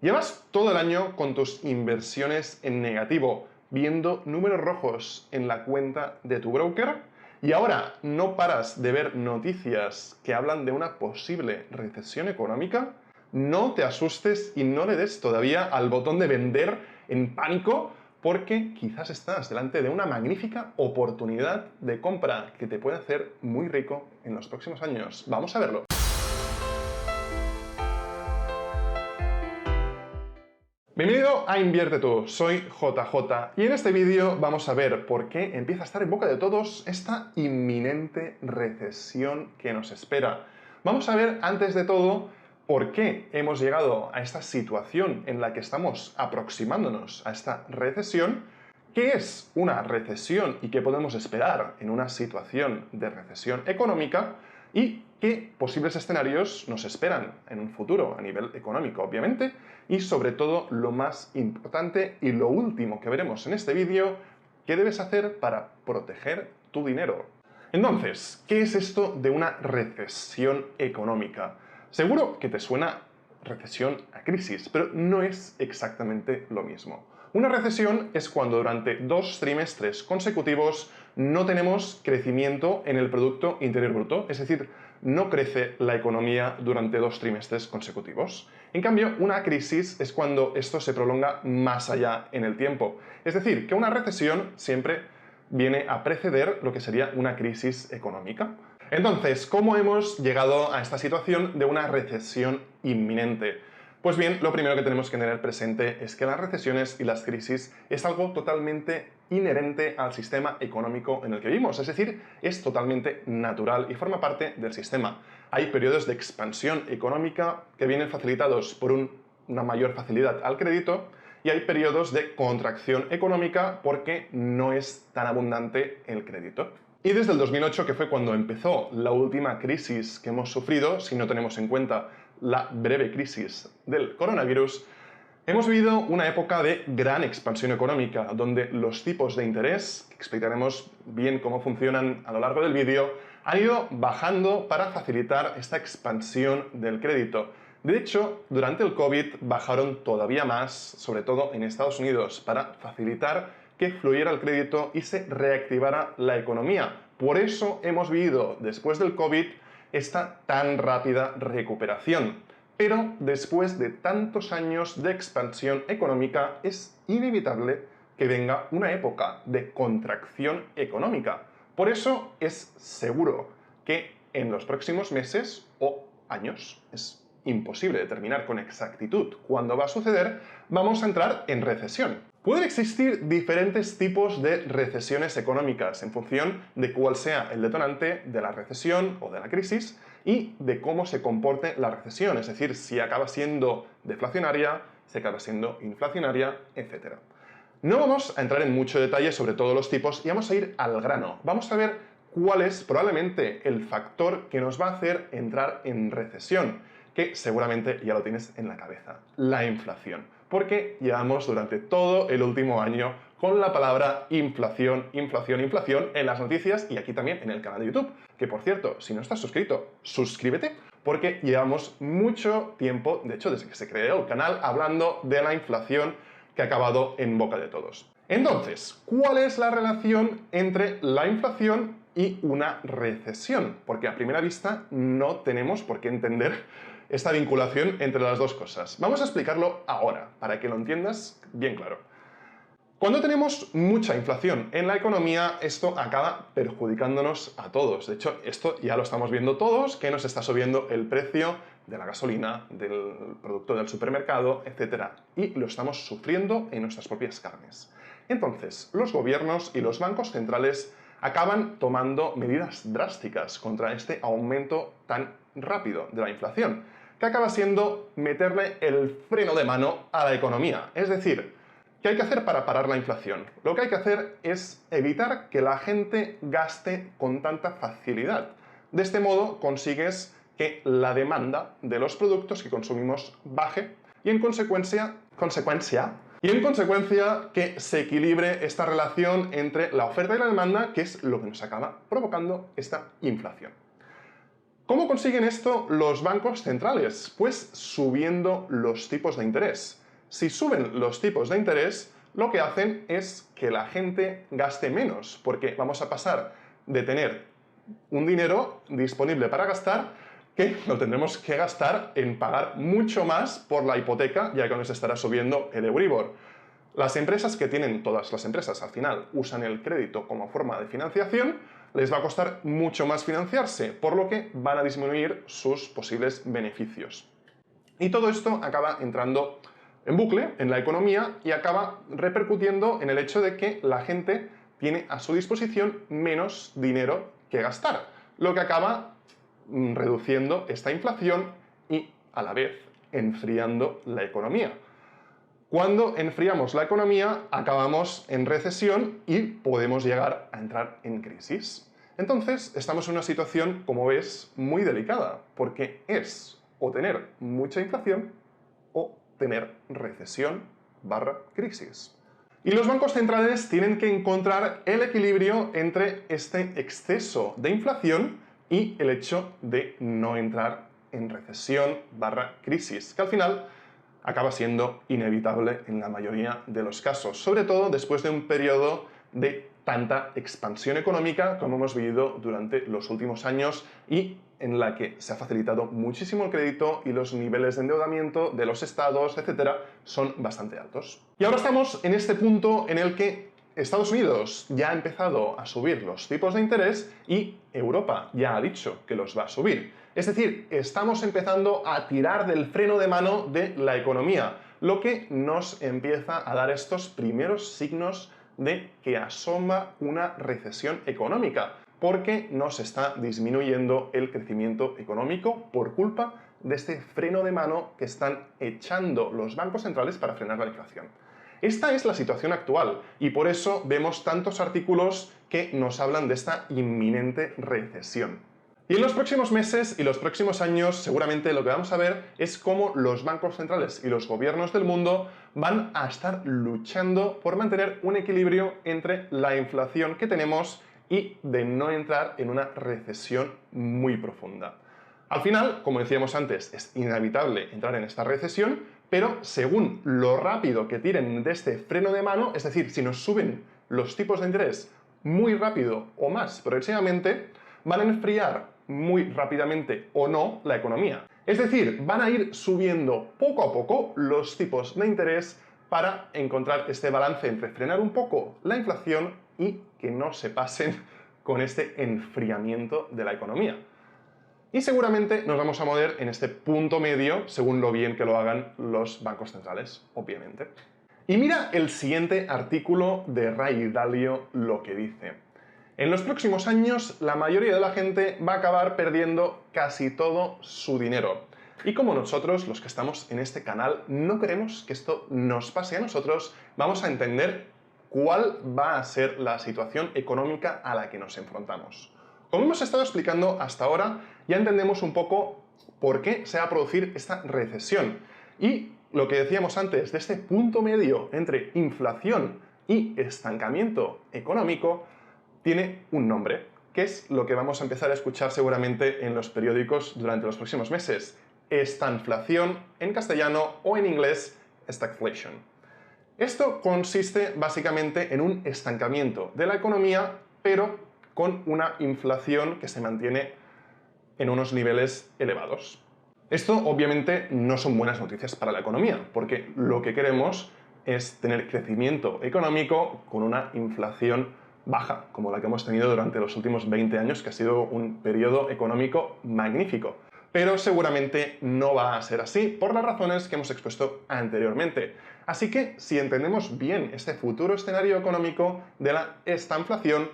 Llevas todo el año con tus inversiones en negativo, viendo números rojos en la cuenta de tu broker y ahora no paras de ver noticias que hablan de una posible recesión económica. No te asustes y no le des todavía al botón de vender en pánico, porque quizás estás delante de una magnífica oportunidad de compra que te puede hacer muy rico en los próximos años. Vamos a verlo. Bienvenido a Invierte Tú, soy JJ y en este vídeo vamos a ver por qué empieza a estar en boca de todos esta inminente recesión que nos espera. Vamos a ver antes de todo por qué hemos llegado a esta situación en la que estamos aproximándonos a esta recesión, qué es una recesión y qué podemos esperar en una situación de recesión económica y qué posibles escenarios nos esperan en un futuro a nivel económico, obviamente, y sobre todo lo más importante y lo último que veremos en este vídeo, qué debes hacer para proteger tu dinero. Entonces, ¿qué es esto de una recesión económica? Seguro que te suena recesión a crisis, pero no es exactamente lo mismo. Una recesión es cuando durante 2 trimestres consecutivos no tenemos crecimiento en el Producto Interior Bruto, es decir, no crece la economía durante 2 trimestres consecutivos. En cambio, una crisis es cuando esto se prolonga más allá en el tiempo. Es decir, que una recesión siempre viene a preceder lo que sería una crisis económica. Entonces, ¿cómo hemos llegado a esta situación de una recesión inminente? Pues bien, lo primero que tenemos que tener presente es que las recesiones y las crisis es algo totalmente inherente al sistema económico en el que vivimos, es decir, es totalmente natural y forma parte del sistema. Hay periodos de expansión económica que vienen facilitados por una mayor facilidad al crédito y hay periodos de contracción económica porque no es tan abundante el crédito. Y desde el 2008, que fue cuando empezó la última crisis que hemos sufrido, si no tenemos en cuenta la breve crisis del coronavirus, hemos vivido una época de gran expansión económica, donde los tipos de interés, que explicaremos bien cómo funcionan a lo largo del vídeo, han ido bajando para facilitar esta expansión del crédito. De hecho, durante el COVID bajaron todavía más, sobre todo en Estados Unidos, para facilitar que fluyera el crédito y se reactivara la economía. Por eso hemos vivido, después del COVID, esta tan rápida recuperación. Pero después de tantos años de expansión económica, es inevitable que venga una época de contracción económica. Por eso es seguro que en los próximos meses o años, es imposible determinar con exactitud cuándo va a suceder, vamos a entrar en recesión. Pueden existir diferentes tipos de recesiones económicas en función de cuál sea el detonante de la recesión o de la crisis y de cómo se comporte la recesión, es decir, si acaba siendo deflacionaria, si acaba siendo inflacionaria, etc. No vamos a entrar en mucho detalle sobre todos los tipos y vamos a ir al grano. Vamos a ver cuál es probablemente el factor que nos va a hacer entrar en recesión, que seguramente ya lo tienes en la cabeza, la inflación. Porque llevamos durante todo el último año con la palabra inflación, inflación, inflación en las noticias y aquí también en el canal de YouTube. Que por cierto, si no estás suscrito, suscríbete porque llevamos mucho tiempo, de hecho desde que se creó el canal, hablando de la inflación que ha acabado en boca de todos. Entonces, ¿cuál es la relación entre la inflación y una recesión? Porque a primera vista no tenemos por qué entender esta vinculación entre las dos cosas. Vamos a explicarlo ahora, para que lo entiendas bien claro. Cuando tenemos mucha inflación en la economía, esto acaba perjudicándonos a todos. De hecho, esto ya lo estamos viendo todos, que nos está subiendo el precio de la gasolina, del producto del supermercado, etc. Y lo estamos sufriendo en nuestras propias carnes. Entonces, los gobiernos y los bancos centrales acaban tomando medidas drásticas contra este aumento tan rápido de la inflación, que acaba siendo meterle el freno de mano a la economía. Es decir, ¿qué hay que hacer para parar la inflación? Lo que hay que hacer es evitar que la gente gaste con tanta facilidad. De este modo consigues que la demanda de los productos que consumimos baje y en consecuencia que se equilibre esta relación entre la oferta y la demanda, que es lo que nos acaba provocando esta inflación. ¿Cómo consiguen esto los bancos centrales? Pues subiendo los tipos de interés. Si suben los tipos de interés, lo que hacen es que la gente gaste menos, porque vamos a pasar de tener un dinero disponible para gastar que lo tendremos que gastar en pagar mucho más por la hipoteca, ya que nos estará subiendo el Euribor. Las empresas que tienen, todas las empresas al final, usan el crédito como forma de financiación, les va a costar mucho más financiarse, por lo que van a disminuir sus posibles beneficios. Y todo esto acaba entrando en bucle en la economía y acaba repercutiendo en el hecho de que la gente tiene a su disposición menos dinero que gastar, lo que acaba reduciendo esta inflación y, a la vez, enfriando la economía. Cuando enfriamos la economía, acabamos en recesión y podemos llegar a entrar en crisis. Entonces, estamos en una situación, como ves, muy delicada, porque es o tener mucha inflación o tener recesión / crisis. Y los bancos centrales tienen que encontrar el equilibrio entre este exceso de inflación y el hecho de no entrar en recesión / crisis, que al final acaba siendo inevitable en la mayoría de los casos, sobre todo después de un periodo de tanta expansión económica como hemos vivido durante los últimos años y en la que se ha facilitado muchísimo el crédito y los niveles de endeudamiento de los estados, etcétera, son bastante altos. Y ahora estamos en este punto en el que Estados Unidos ya ha empezado a subir los tipos de interés y Europa ya ha dicho que los va a subir. Es decir, estamos empezando a tirar del freno de mano de la economía, lo que nos empieza a dar estos primeros signos de que asoma una recesión económica, porque nos está disminuyendo el crecimiento económico por culpa de este freno de mano que están echando los bancos centrales para frenar la inflación. Esta es la situación actual y por eso vemos tantos artículos que nos hablan de esta inminente recesión. Y en los próximos meses y los próximos años seguramente lo que vamos a ver es cómo los bancos centrales y los gobiernos del mundo van a estar luchando por mantener un equilibrio entre la inflación que tenemos y de no entrar en una recesión muy profunda. Al final, como decíamos antes, es inevitable entrar en esta recesión, pero según lo rápido que tiren de este freno de mano, es decir, si nos suben los tipos de interés muy rápido o más progresivamente, van a enfriar muy rápidamente o no la economía. Es decir, van a ir subiendo poco a poco los tipos de interés para encontrar este balance entre frenar un poco la inflación y que no se pasen con este enfriamiento de la economía. Y seguramente nos vamos a mover en este punto medio según lo bien que lo hagan los bancos centrales, obviamente. Y mira el siguiente artículo de Ray Dalio lo que dice. En los próximos años, la mayoría de la gente va a acabar perdiendo casi todo su dinero. Y como nosotros, los que estamos en este canal, no queremos que esto nos pase a nosotros, vamos a entender cuál va a ser la situación económica a la que nos enfrentamos. Como hemos estado explicando hasta ahora, ya entendemos un poco por qué se va a producir esta recesión. Y lo que decíamos antes, de este punto medio entre inflación y estancamiento económico, tiene un nombre, que es lo que vamos a empezar a escuchar seguramente en los periódicos durante los próximos meses. Estanflación en castellano o en inglés, stagflation. Esto consiste básicamente en un estancamiento de la economía, pero con una inflación que se mantiene en unos niveles elevados. Esto obviamente no son buenas noticias para la economía, porque lo que queremos es tener crecimiento económico con una inflación baja, como la que hemos tenido durante los últimos 20 años, que ha sido un periodo económico magnífico. Pero seguramente no va a ser así por las razones que hemos expuesto anteriormente. Así que si entendemos bien este futuro escenario económico de la estanflación,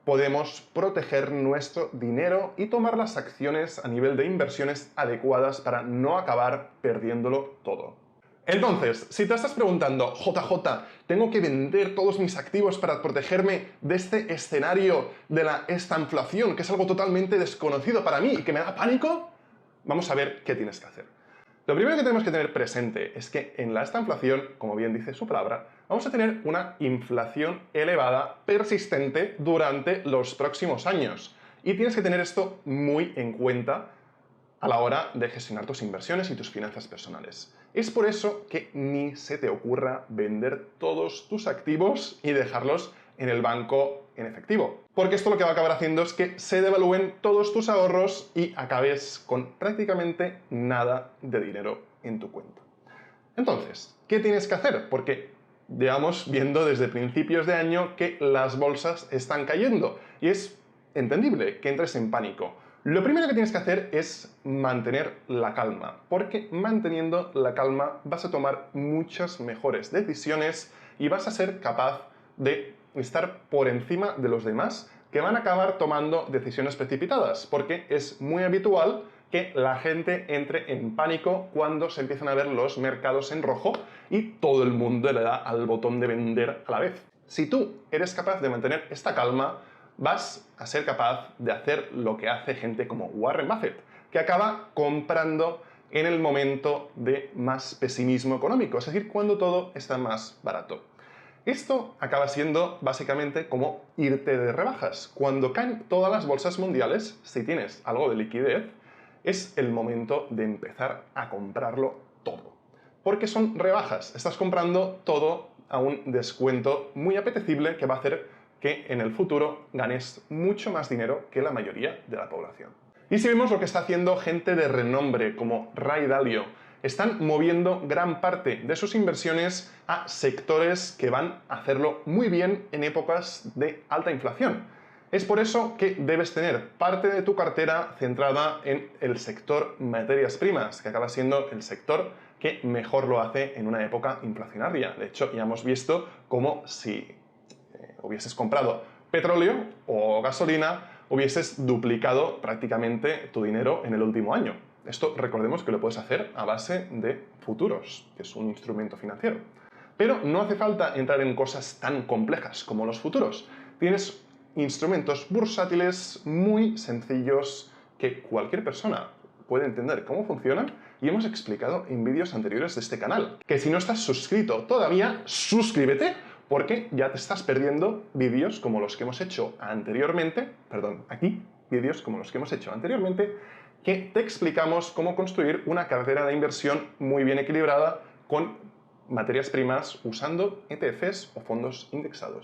podemos proteger nuestro dinero y tomar las acciones a nivel de inversiones adecuadas para no acabar perdiéndolo todo. Entonces, si te estás preguntando, JJ, ¿tengo que vender todos mis activos para protegerme de este escenario de la estanflación, que es algo totalmente desconocido para mí y que me da pánico? Vamos a ver qué tienes que hacer. Lo primero que tenemos que tener presente es que en la estanflación, como bien dice su palabra, vamos a tener una inflación elevada persistente durante los próximos años. Y tienes que tener esto muy en cuenta a la hora de gestionar tus inversiones y tus finanzas personales. Es por eso que ni se te ocurra vender todos tus activos y dejarlos en el banco en efectivo. Porque esto lo que va a acabar haciendo es que se devalúen todos tus ahorros y acabes con prácticamente nada de dinero en tu cuenta. Entonces, ¿qué tienes que hacer? Porque llevamos viendo desde principios de año que las bolsas están cayendo y es entendible que entres en pánico. Lo primero que tienes que hacer es mantener la calma, porque manteniendo la calma vas a tomar muchas mejores decisiones y vas a ser capaz de estar por encima de los demás que van a acabar tomando decisiones precipitadas, porque es muy habitual que la gente entre en pánico cuando se empiezan a ver los mercados en rojo y todo el mundo le da al botón de vender a la vez. Si tú eres capaz de mantener esta calma, vas a ser capaz de hacer lo que hace gente como Warren Buffett, que acaba comprando en el momento de más pesimismo económico, es decir, cuando todo está más barato. Esto acaba siendo básicamente como irte de rebajas. Cuando caen todas las bolsas mundiales, si tienes algo de liquidez, es el momento de empezar a comprarlo todo. Porque son rebajas, estás comprando todo a un descuento muy apetecible que va a hacer que en el futuro ganes mucho más dinero que la mayoría de la población. Y si vemos lo que está haciendo gente de renombre como Ray Dalio, están moviendo gran parte de sus inversiones a sectores que van a hacerlo muy bien en épocas de alta inflación. Es por eso que debes tener parte de tu cartera centrada en el sector materias primas, que acaba siendo el sector que mejor lo hace en una época inflacionaria. De hecho, ya hemos visto cómo si hubieses comprado petróleo o gasolina, hubieses duplicado prácticamente tu dinero en el último año. Esto recordemos que lo puedes hacer a base de futuros, que es un instrumento financiero. Pero no hace falta entrar en cosas tan complejas como los futuros. Tienes instrumentos bursátiles muy sencillos que cualquier persona puede entender cómo funcionan y hemos explicado en vídeos anteriores de este canal. Que si no estás suscrito todavía, suscríbete porque ya te estás perdiendo vídeos como los que hemos hecho anteriormente, vídeos como los que hemos hecho anteriormente, que te explicamos cómo construir una cartera de inversión muy bien equilibrada con materias primas usando ETFs o fondos indexados.